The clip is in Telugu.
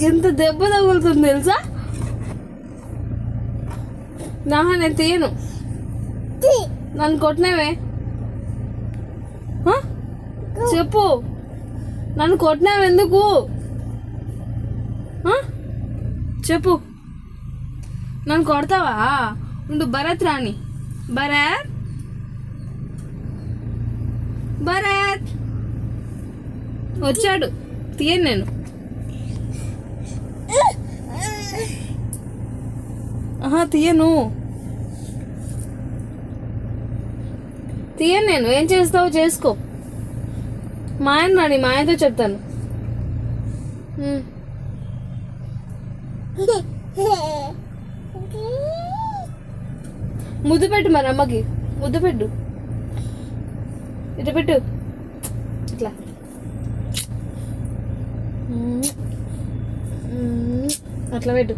ఎంత దెబ్బ తగులుతుంది తెలుసా? నేను తీయను. నన్ను కొట్టినవే చెప్పు. నన్ను కొట్టినావు ఎందుకు చెప్పు. నన్ను కొడతావా? ఉండు, భరత్ రాని. భరత్ భరత్ వచ్చాడు. తీయను నేను. తీయను తీయను నేను. ఏం చేస్తావో చేసుకో. మా ఆయన రాని, మా ఆయనతో చెప్తాను. ముద్దు పెట్టు మరి అమ్మకి. ముద్దు పెట్టు. ఇటు పెట్టు. ఇట్లా అట్లా పెట్టు.